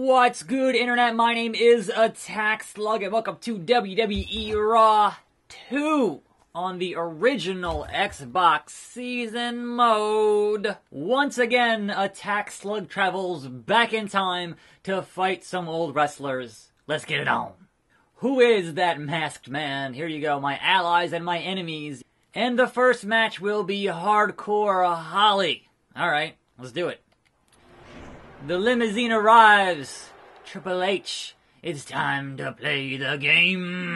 What's good, Internet? My name is attackslug, and welcome to WWE Raw 2 on the original Xbox Season Mode. Once again, attackslug travels back in time to fight some old wrestlers. Let's get it on. Who is that masked man? Here you go, my allies and my enemies. And the first match will be Hardcore Holly. Alright, let's do it. The limousine arrives. Triple H, it's time to play the game.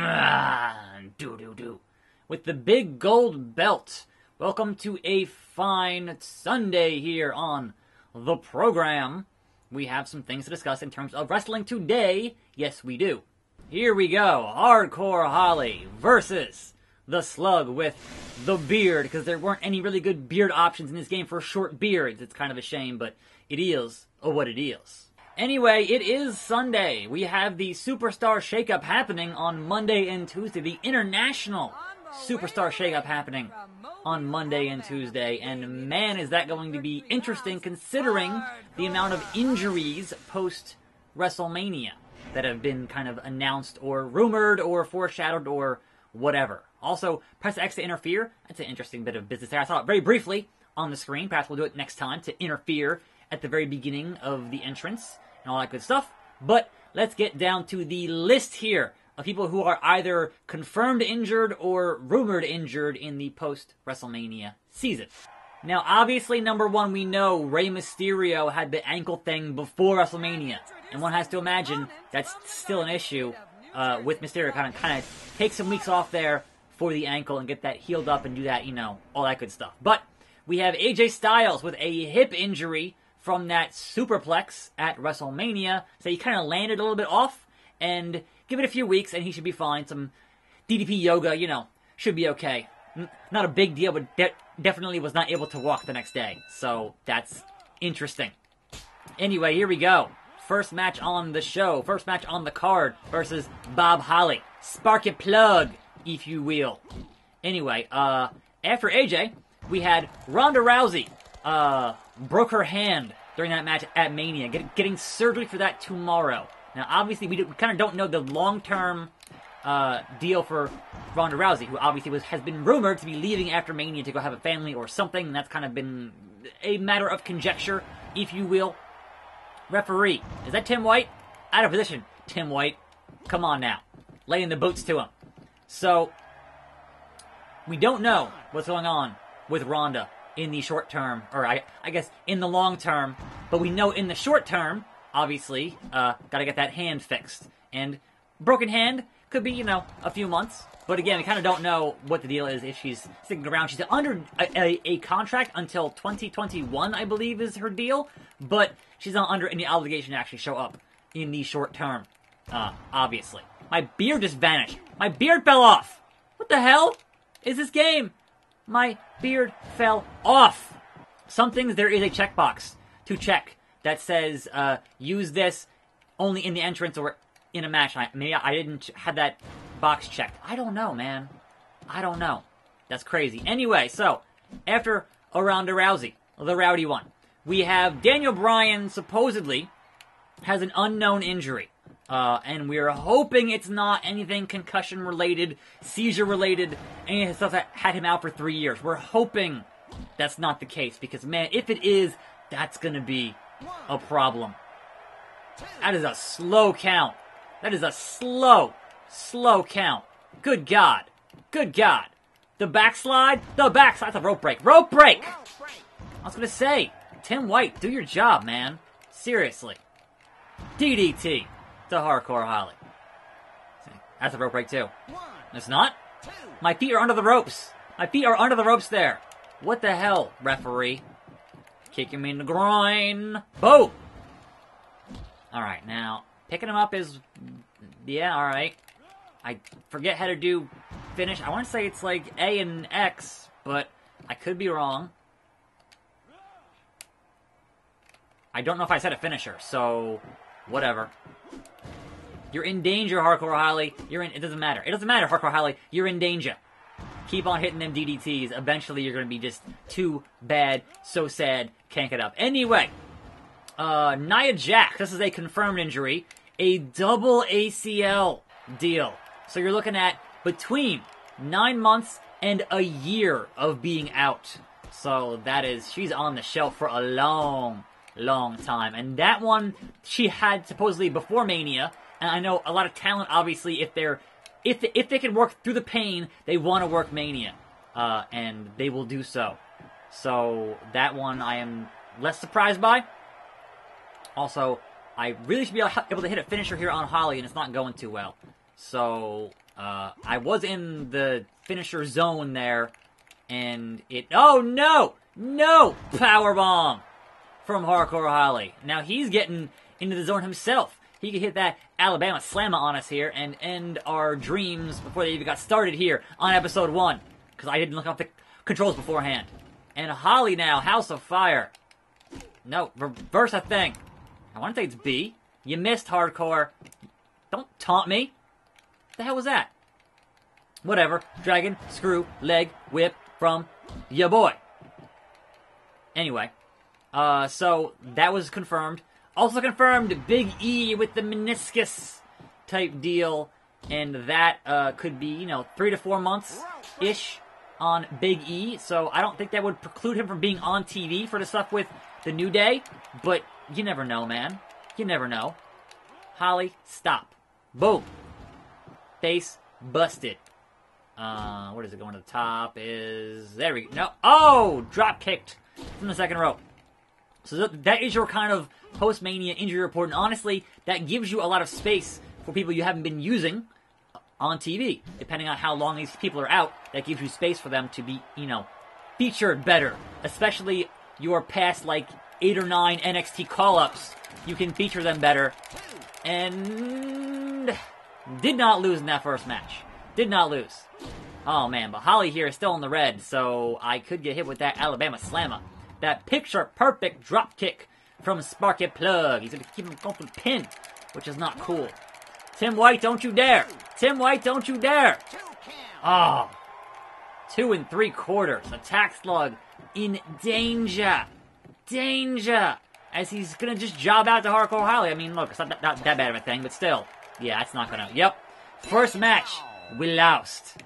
Do. With the big gold belt. Welcome to a fine Sunday here on the program. We have some things to discuss in terms of wrestling today. Yes, we do. Here we go. Hardcore Holly versus the Slug with the beard, because there weren't any really good beard options in this game for short beards. It's kind of a shame, but it is what it is. Anyway, it is Sunday. We have the Superstar Shakeup happening on Monday and Tuesday. The International Superstar Shakeup happening on Monday and Tuesday. And man, is that going to be interesting considering the amount of injuries post-WrestleMania that have been kind of announced or rumored or foreshadowed or whatever. Also, press X to interfere. That's an interesting bit of business there. I saw it very briefly on the screen. Perhaps we'll do it next time to interfere at the very beginning of the entrance and all that good stuff. But let's get down to the list here of people who are either confirmed injured or rumored injured in the post-WrestleMania season. Now, obviously, number one, we know Rey Mysterio had the ankle thing before WrestleMania. And one has to imagine that's still an issue with Mysterio. Kind of take some weeks off there for the ankle and get that healed up and do that, all that good stuff. But we have AJ Styles with a hip injury from that superplex at WrestleMania. So he kind of landed a little bit off, and give it a few weeks and he should be fine. Some DDP yoga, should be okay. Not a big deal, but definitely was not able to walk the next day. So that's interesting. Anyway, here we go. First match on the show, first match on the card versus Bob Holly. Spark your plug, if you will. Anyway, after AJ, we had Ronda Rousey. Broke her hand during that match at Mania. Getting surgery for that tomorrow. Now, obviously, we kind of don't know the long-term deal for Ronda Rousey, who obviously has been rumored to be leaving after Mania to go have a family or something. And that's kind of been a matter of conjecture, if you will. Referee. Is that Tim White? Out of position. Tim White. Come on now. Laying the boots to him. So, we don't know what's going on with Ronda in the short term, or I guess in the long term, but we know in the short term, obviously, gotta get that hand fixed. And broken hand could be, a few months. But again, we kind of don't know what the deal is if she's sticking around. She's under a contract until 2021, I believe, is her deal. But she's not under any obligation to actually show up in the short term, obviously. My beard just vanished. My beard fell off. What the hell is this game? My beard fell off. Some things there is a checkbox to check that says, use this only in the entrance or in a match. Maybe I didn't have that box checked. I don't know, man. I don't know. That's crazy. Anyway, so, after Ronda Rousey, the rowdy one, we have Daniel Bryan supposedly has an unknown injury. And we're hoping it's not anything concussion-related, seizure-related, any of the stuff that had him out for 3 years. We're hoping that's not the case, because, man, if it is, that's gonna be a problem. That is a slow count. That is a slow count. Good God. Good God. The backslide? The backslide. That's a rope break. Rope break! I was gonna say, Tim White, do your job, man. Seriously. DDT to Hardcore Holly. That's a rope break, too. It's not? My feet are under the ropes. My feet are under the ropes there. What the hell, referee? Kicking me in the groin. Boom! Alright, now, picking him up is... Yeah, alright. I forget how to do finish. I want to say it's like A and X, but I could be wrong. I don't know if I said a finisher, so... Whatever. You're in danger, Hardcore Holly. It doesn't matter. It doesn't matter, Hardcore Holly. You're in danger. Keep on hitting them DDTs. Eventually, you're going to be just too bad, so sad, can't get up. Anyway, Nia Jax, this is a confirmed injury. A double ACL deal. So you're looking at between 9 months and a year of being out. So that is, she's on the shelf for a long time. And that one, she had supposedly before Mania. And I know a lot of talent, obviously, if they can work through the pain, they want to work Mania. And they will do so. So that one I am less surprised by. Also, I really should be able to hit a finisher here on Holly, and it's not going too well. So, I was in the finisher zone there, and it... Oh, no! No! Powerbomb from Hardcore Holly. Now, he's getting into the zone himself. He could hit that Alabama Slammer on us here and end our dreams before they even got started here on episode 1. Because I didn't look up the controls beforehand. And Holly now, House of Fire. No, reverse a thing. I want to say it's B. You missed, Hardcore. Don't taunt me. What the hell was that? Whatever. Dragon, screw, leg, whip from ya boy. Anyway. So, that was confirmed. Also confirmed, Big E with the meniscus type deal. And that could be, 3 to 4 months-ish on Big E. So, I don't think that would preclude him from being on TV for the stuff with the New Day. But... you never know, man. You never know. Holly, stop. Boom. Face busted. What is it going to the top? There we go. No. Oh! Drop kicked from the second rope. So that is your kind of post-Mania injury report. And honestly, that gives you a lot of space for people you haven't been using on TV. Depending on how long these people are out, that gives you space for them to be, featured better. Especially your past, 8 or 9 NXT call-ups, you can feature them better. And did not lose in that first match. Did not lose. Oh man, but Holly here is still in the red, so I could get hit with that Alabama Slammer. That picture-perfect drop kick from Sparky Plug. He's going to keep him going for the pin, which is not cool. Tim White, don't you dare. Tim White, don't you dare. Oh. 2 3/4. Attack slug in danger. Danger! As he's gonna just job out to Hardcore Holly. I mean, look, it's not that bad of a thing, but still. Yeah, it's not gonna... Yep. First match, we lost.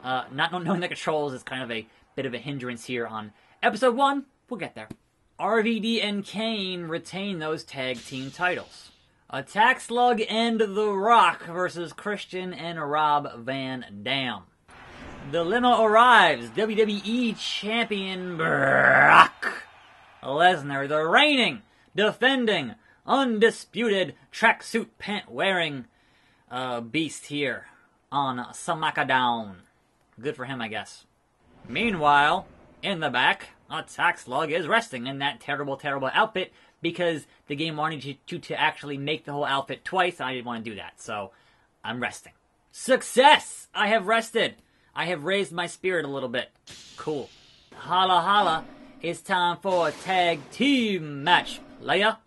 Not knowing the controls is kind of a bit of a hindrance here on episode 1. We'll get there. RVD and Kane retain those tag team titles. Attack Slug and The Rock versus Christian and Rob Van Dam. The limo arrives. WWE Champion Brock Lesnar, the reigning, defending, undisputed tracksuit pant-wearing beast here on SmackDown. Good for him, I guess. Meanwhile, in the back, Attack Slug is resting in that terrible, terrible outfit because the game wanted you to actually make the whole outfit twice, and I didn't want to do that, so I'm resting. Success! I have rested. I have raised my spirit a little bit. Cool. Holla holla. It's time for a tag team match, Leia.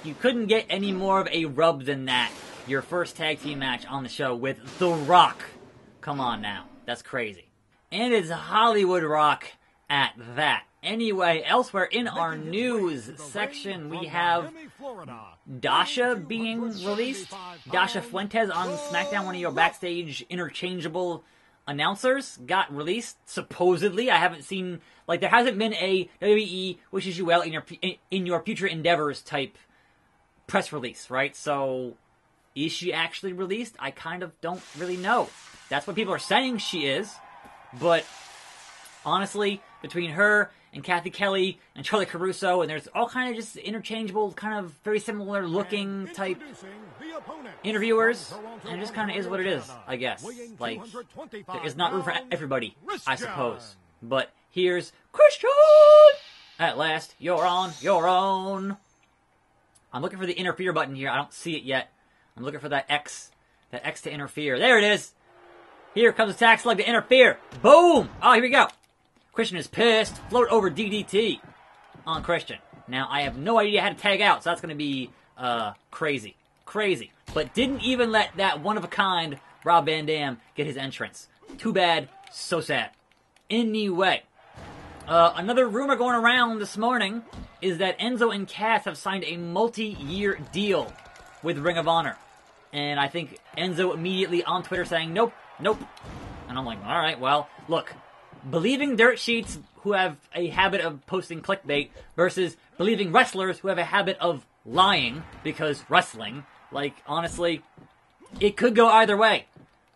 You couldn't get any more of a rub than that. Your first tag team match on the show with The Rock. Come on now. That's crazy. And it's Hollywood Rock at that. Anyway, elsewhere in our news section, we have Dasha being released. Dasha Fuentes on SmackDown, one of your backstage interchangeable announcers, got released, supposedly. I haven't seen, there hasn't been a WWE wishes you well in your future endeavors type press release, right? So, is she actually released? I kind of don't really know. That's what people are saying she is, but honestly, between her and Kathy Kelly and Charlie Caruso, and there's all kind of just interchangeable, kind of very similar looking type interviewers, and it just kind of is what it is, I guess. There is not room for everybody, I suppose. But here's Christian! At last, you're on your own. I'm looking for the interfere button here. I don't see it yet. I'm looking for that X to interfere. There it is! Here comes Attack Slug to interfere. Boom! Oh, here we go. Christian is pissed. Float over DDT on Christian. Now, I have no idea how to tag out, so that's going to be crazy. Crazy. But didn't even let that one-of-a-kind Rob Van Dam get his entrance. Too bad. So sad. Anyway, Another rumor going around this morning is that Enzo and Cass have signed a multi-year deal with Ring of Honor. And I think Enzo immediately on Twitter saying, nope, nope. And I'm like, alright, well, look, believing dirt sheets who have a habit of posting clickbait versus believing wrestlers who have a habit of lying because wrestling, like, honestly, it could go either way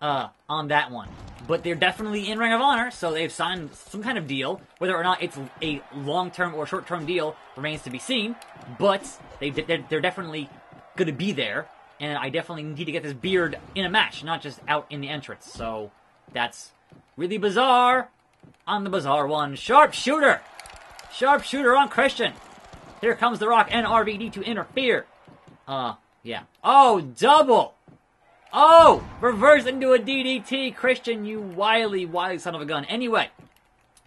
on that one. But they're definitely in Ring of Honor, so they've signed some kind of deal. Whether or not it's a long-term or short-term deal remains to be seen. But they're definitely going to be there. And I definitely need to get this beard in a match, not just out in the entrance. So that's really bizarre on the bizarre one. Sharpshooter! Sharpshooter on Christian. Here comes The Rock and RVD to interfere. Yeah. Oh, double! Oh! Reverse into a DDT, Christian, you wily son of a gun. Anyway,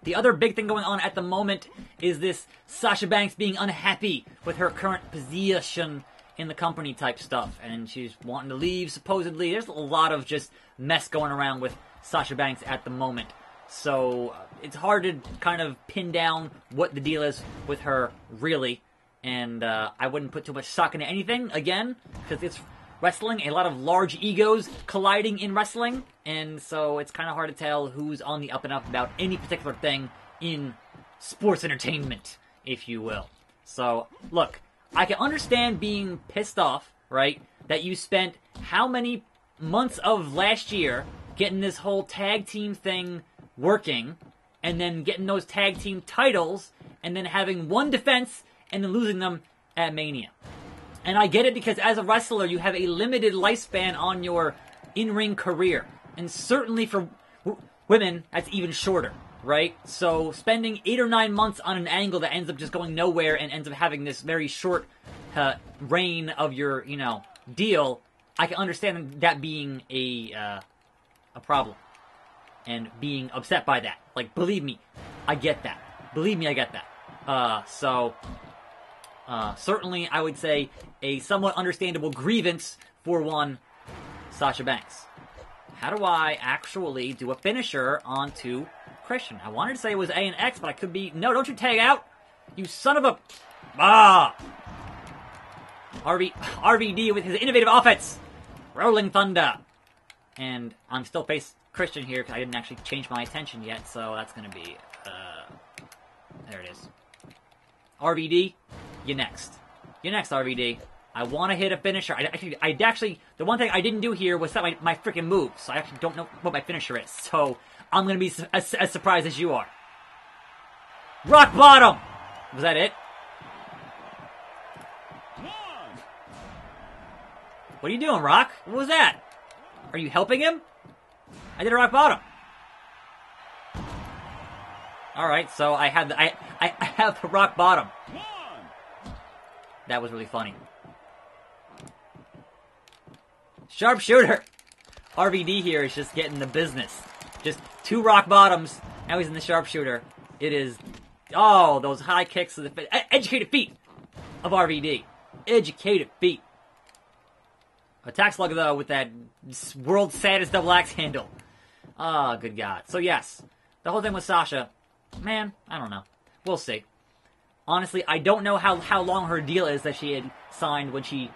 the other big thing going on at the moment is this Sasha Banks being unhappy with her current position in the company type stuff. And she's wanting to leave, supposedly. There's a lot of just mess going around with Sasha Banks at the moment. So, it's hard to kind of pin down what the deal is with her, really. And I wouldn't put too much stock into anything, again, because it's wrestling, a lot of large egos colliding in wrestling, and so it's kind of hard to tell who's on the up and up about any particular thing in sports entertainment, if you will. So, look, I can understand being pissed off, right, that you spent how many months of last year getting this whole tag team thing working, and then getting those tag team titles, and then having one defense, and then losing them at Mania. And I get it because as a wrestler, you have a limited lifespan on your in-ring career. And certainly for women, that's even shorter, right? So spending 8 or 9 months on an angle that ends up just going nowhere and ends up having this very short reign of your, deal, I can understand that being a problem. And being upset by that. Like, believe me, I get that. Believe me, I get that. Certainly, I would say a somewhat understandable grievance for one, Sasha Banks. How do I actually do a finisher onto Christian? I wanted to say it was A and X, but I could be... No, don't you tag out! You son of a... RVD with his innovative offense! Rolling Thunder! And I'm still face Christian here, because I didn't actually change my attention yet, so that's gonna be... there it is. RVD, you're next. You're next, RVD. I want to hit a finisher. I actually, the one thing I didn't do here was set my freaking move, so I actually don't know what my finisher is. So, I'm going to be as surprised as you are. Rock bottom! Was that it? What are you doing, Rock? What was that? Are you helping him? I did a rock bottom. Alright, so I have the rock bottom. That was really funny. Sharpshooter! RVD here is just getting the business. Just 2 rock bottoms. Now he's in the sharpshooter. It is... Oh, those high kicks to the... Educated feet of RVD. Educated feet. Attackslug, though, with that world's saddest double axe handle. Oh, good God. So, yes. The whole thing with Sasha... Man, I don't know. We'll see. Honestly, I don't know how long her deal is that she had signed when she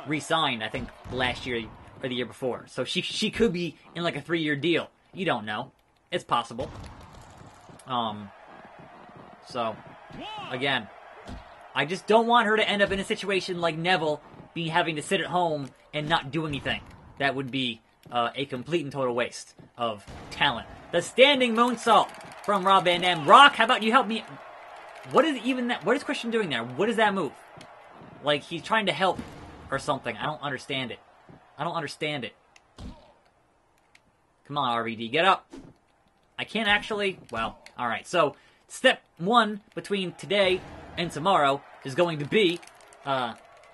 re-signed, I think, last year or the year before. So she could be in like a 3-year deal. You don't know. It's possible. So, again, I just don't want her to end up in a situation like Neville having to sit at home and not do anything. That would be a complete and total waste of talent. The standing moonsault from Rob Van Dam. Rock, how about you help me? What is even that? What is Christian doing there? What is that move? Like, he's trying to help or something. I don't understand it. I don't understand it. Come on, RVD, get up. I can't actually... Well, alright. So, step 1 between today and tomorrow is going to be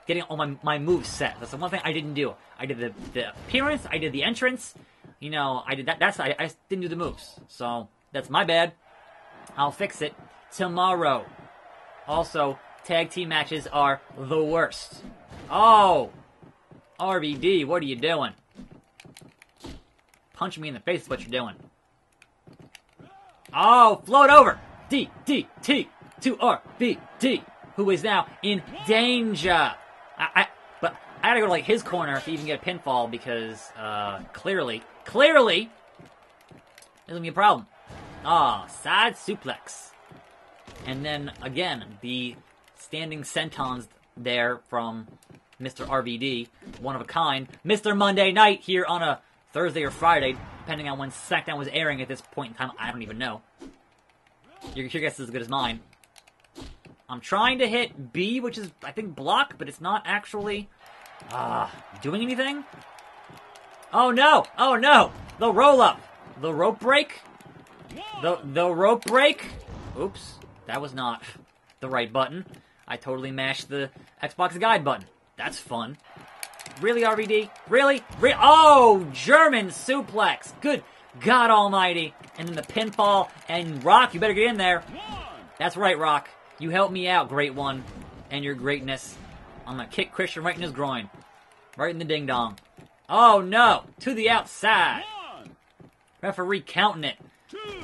getting all my moves set. That's the one thing I didn't do. I did the appearance, I did the entrance. You know, I did that. I just didn't do the moves. So, that's my bad. I'll fix it tomorrow. Also, tag team matches are the worst. Oh! RVD, what are you doing? Punching me in the face is what you're doing. Oh, float over! DDT to RVD, who is now in danger. But I gotta go to like his corner to even get a pinfall because clearly, there's gonna be a problem. Side suplex. And then, again, the standing sentons there from Mr. RVD, one of a kind. Mr. Monday Night here on a Thursday or Friday, depending on when SmackDown was airing at this point in time. I don't even know. Your guess is as good as mine. I'm trying to hit B, which is, I think, block, but it's not actually doing anything. Oh, no! Oh, no! The roll-up! The rope break? The rope break? Oops. That was not the right button. I totally mashed the Xbox guide button. That's fun. Really, RVD? Really? Oh! German suplex! Good God almighty. And then the pinfall. And Rock, you better get in there. That's right, Rock. You helped me out, Great One. And your greatness. I'm gonna kick Christian right in his groin. Right in the ding-dong. Oh, no! To the outside. Referee counting it.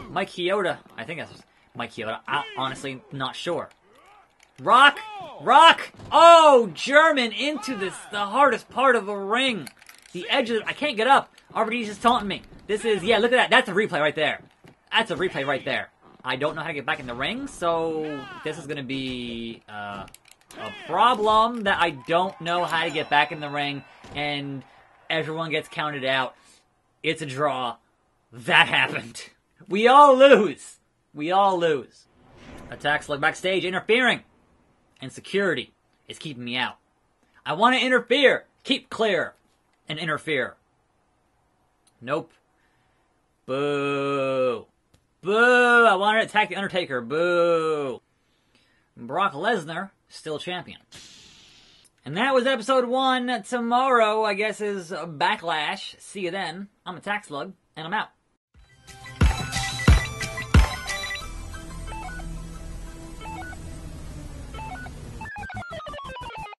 Mike Chioda. I think that's Mike Chioda. I'm honestly not sure. Rock! Rock! Oh! German into the hardest part of the ring. The edge of it. I can't get up. RVD's just taunting me. This is, yeah, look at that. That's a replay right there. That's a replay right there. I don't know how to get back in the ring, so this is going to be a problem that I don't know how to get back in the ring, and everyone gets counted out. It's a draw. That happened. We all lose. We all lose. Attackslug backstage interfering. And security is keeping me out. I want to interfere. Keep clear. And interfere. Nope. Boo. Boo. I want to attack The Undertaker. Boo. Brock Lesnar, still champion. And that was episode 1. Tomorrow, I guess, is Backlash. See you then. I'm Attackslug, and I'm out.